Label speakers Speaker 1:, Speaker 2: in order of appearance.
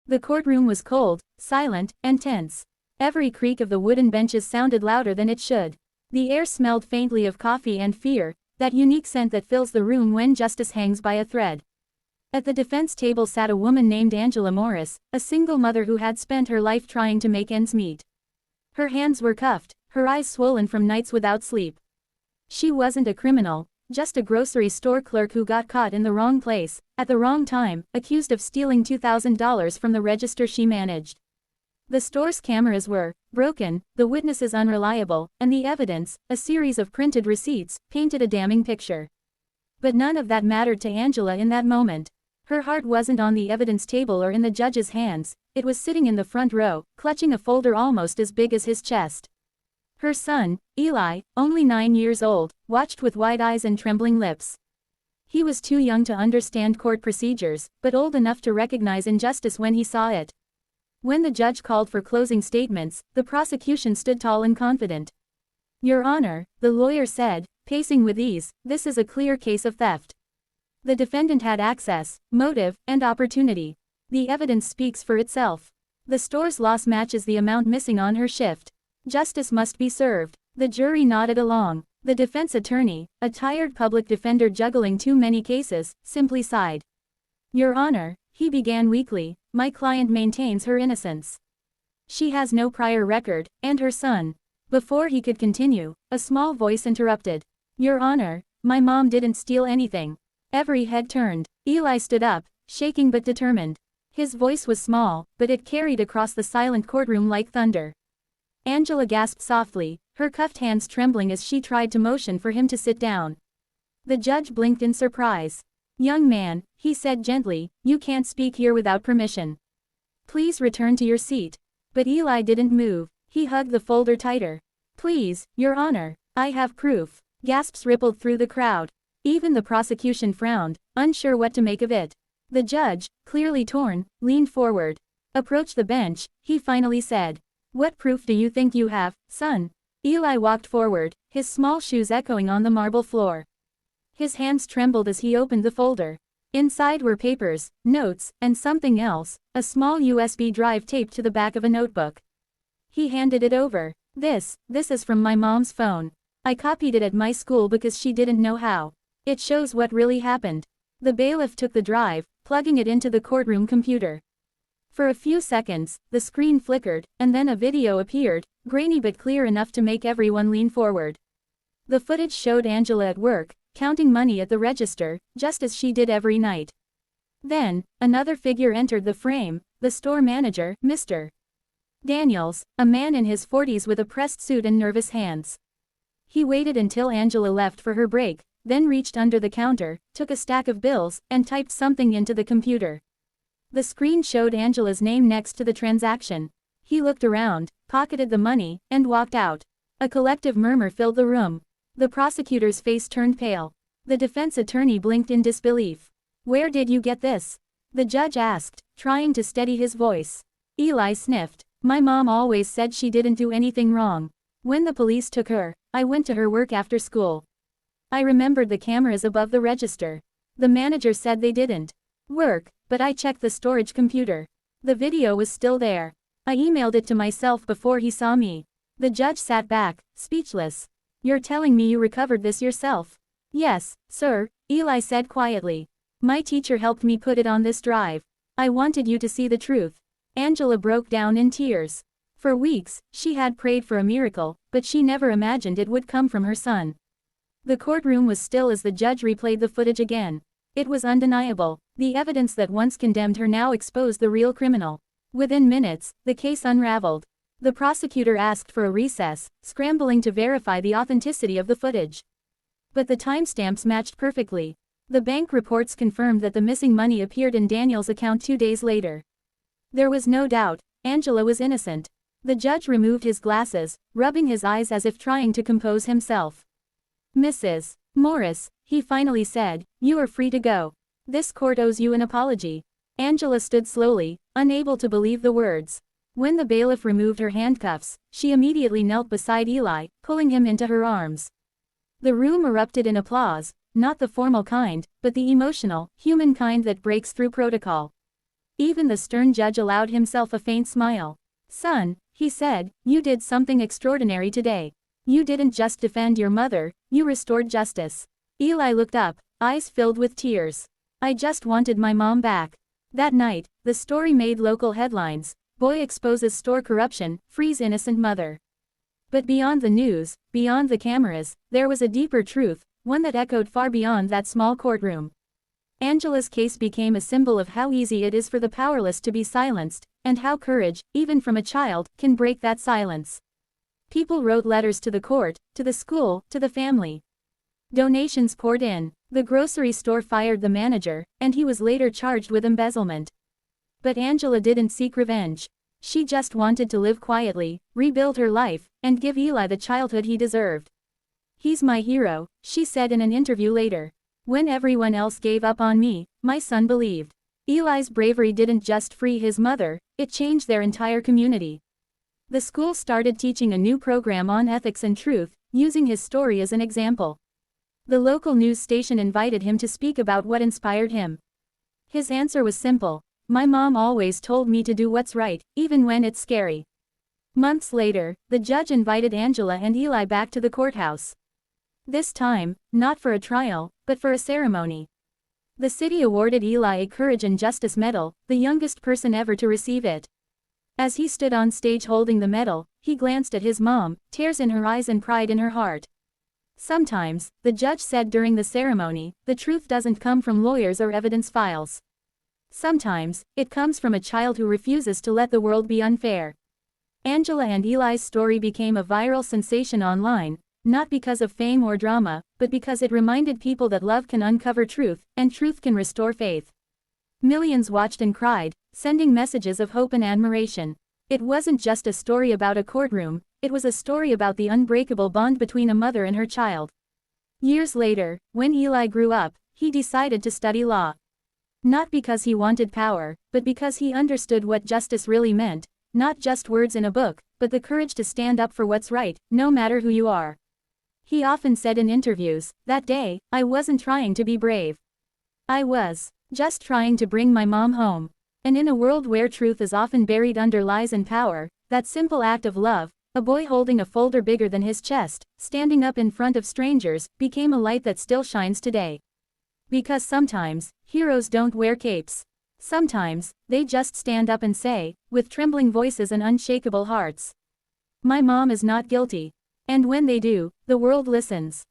Speaker 1: The courtroom was cold, silent, and tense. Every creak of the wooden benches sounded louder than it should. The air smelled faintly of coffee and fear, that unique scent that fills the room when justice hangs by a thread. At the defense table sat a woman named Angela Morris, a single mother who had spent her life trying to make ends meet. Her hands were cuffed, her eyes swollen from nights without sleep. She wasn't a criminal, just a grocery store clerk who got caught in the wrong place, at the wrong time, accused of stealing $2,000 from the register she managed. The store's cameras were broken, the witnesses unreliable, and the evidence, a series of printed receipts, painted a damning picture. But none of that mattered to Angela in that moment. Her heart wasn't on the evidence table or in the judge's hands, it was sitting in the front row, clutching a folder almost as big as his chest. Her son, Eli, only 9 years old, watched with wide eyes and trembling lips. He was too young to understand court procedures, but old enough to recognize injustice when he saw it. When the judge called for closing statements, the prosecution stood tall and confident. "Your Honor," the lawyer said, pacing with ease, "this is a clear case of theft. The defendant had access, motive, and opportunity. The evidence speaks for itself. The store's loss matches the amount missing on her shift. Justice must be served." The jury nodded along. The defense attorney, a tired public defender juggling too many cases, simply sighed. "Your Honor," he began weakly, "my client maintains her innocence. She has no prior record, and her son." Before he could continue, a small voice interrupted. "Your Honor, my mom didn't steal anything." Every head turned. Eli stood up, shaking but determined. His voice was small, but it carried across the silent courtroom like thunder. Angela gasped softly, her cuffed hands trembling as she tried to motion for him to sit down. The judge blinked in surprise. "Young man," he said gently, "you can't speak here without permission. Please return to your seat." But Eli didn't move, he hugged the folder tighter. "Please, Your Honor, I have proof." Gasps rippled through the crowd. Even the prosecution frowned, unsure what to make of it. The judge, clearly torn, leaned forward. "Approach the bench," he finally said. "What proof do you think you have, son?" Eli walked forward, his small shoes echoing on the marble floor. His hands trembled as he opened the folder. Inside were papers, notes, and something else, a small USB drive taped to the back of a notebook. He handed it over. This is from my mom's phone. I copied it at my school because she didn't know how. It shows what really happened." The bailiff took the drive, plugging it into the courtroom computer. For a few seconds, the screen flickered, and then a video appeared, grainy but clear enough to make everyone lean forward. The footage showed Angela at work, counting money at the register, just as she did every night. Then, another figure entered the frame, the store manager, Mr. Daniels, a man in his 40s with a pressed suit and nervous hands. He waited until Angela left for her break, then reached under the counter, took a stack of bills, and typed something into the computer. The screen showed Angela's name next to the transaction. He looked around, pocketed the money, and walked out. A collective murmur filled the room. The prosecutor's face turned pale. The defense attorney blinked in disbelief. "Where did you get this?" the judge asked, trying to steady his voice. Eli sniffed. "My mom always said she didn't do anything wrong. When the police took her, I went to her work after school. I remembered the cameras above the register. The manager said they didn't work, but I checked the storage computer. The video was still there. I emailed it to myself before he saw me." The judge sat back, speechless. "You're telling me you recovered this yourself?" "Yes, sir," Eli said quietly. "My teacher helped me put it on this drive. I wanted you to see the truth." Angela broke down in tears. For weeks, she had prayed for a miracle, but she never imagined it would come from her son. The courtroom was still as the judge replayed the footage again. It was undeniable. The evidence that once condemned her now exposed the real criminal. Within minutes, the case unraveled. The prosecutor asked for a recess, scrambling to verify the authenticity of the footage. But the timestamps matched perfectly. The bank reports confirmed that the missing money appeared in Daniel's account 2 days later. There was no doubt, Angela was innocent. The judge removed his glasses, rubbing his eyes as if trying to compose himself. "Mrs. Morris," he finally said, "you are free to go. This court owes you an apology." Angela stood slowly, unable to believe the words. When the bailiff removed her handcuffs, she immediately knelt beside Eli, pulling him into her arms. The room erupted in applause, not the formal kind, but the emotional, human kind that breaks through protocol. Even the stern judge allowed himself a faint smile. "Son," he said, "you did something extraordinary today. You didn't just defend your mother, you restored justice." Eli looked up, eyes filled with tears. "I just wanted my mom back." That night, the story made local headlines. Boy exposes store corruption, frees innocent mother. But beyond the news, beyond the cameras, there was a deeper truth, one that echoed far beyond that small courtroom. Angela's case became a symbol of how easy it is for the powerless to be silenced, and how courage, even from a child, can break that silence. People wrote letters to the court, to the school, to the family. Donations poured in. The grocery store fired the manager, and he was later charged with embezzlement. But Angela didn't seek revenge. She just wanted to live quietly, rebuild her life, and give Eli the childhood he deserved. "He's my hero," she said in an interview later. "When everyone else gave up on me, my son believed." Eli's bravery didn't just free his mother, it changed their entire community. The school started teaching a new program on ethics and truth, using his story as an example. The local news station invited him to speak about what inspired him. His answer was simple: "My mom always told me to do what's right, even when it's scary." Months later, the judge invited Angela and Eli back to the courthouse. This time, not for a trial, but for a ceremony. The city awarded Eli a Courage and Justice Medal, the youngest person ever to receive it. As he stood on stage holding the medal, he glanced at his mom, tears in her eyes and pride in her heart. "Sometimes," the judge said during the ceremony, "the truth doesn't come from lawyers or evidence files. Sometimes, it comes from a child who refuses to let the world be unfair." Angela and Eli's story became a viral sensation online, not because of fame or drama, but because it reminded people that love can uncover truth, and truth can restore faith. Millions watched and cried, sending messages of hope and admiration. It wasn't just a story about a courtroom, it was a story about the unbreakable bond between a mother and her child. Years later, when Eli grew up, he decided to study law. Not because he wanted power, but because he understood what justice really meant, not just words in a book, but the courage to stand up for what's right, no matter who you are. He often said in interviews, "That day, I wasn't trying to be brave. I was just trying to bring my mom home." And in a world where truth is often buried under lies and power, that simple act of love, a boy holding a folder bigger than his chest, standing up in front of strangers, became a light that still shines today. Because sometimes, heroes don't wear capes. Sometimes, they just stand up and say, with trembling voices and unshakable hearts, "My mom is not guilty." And when they do, the world listens.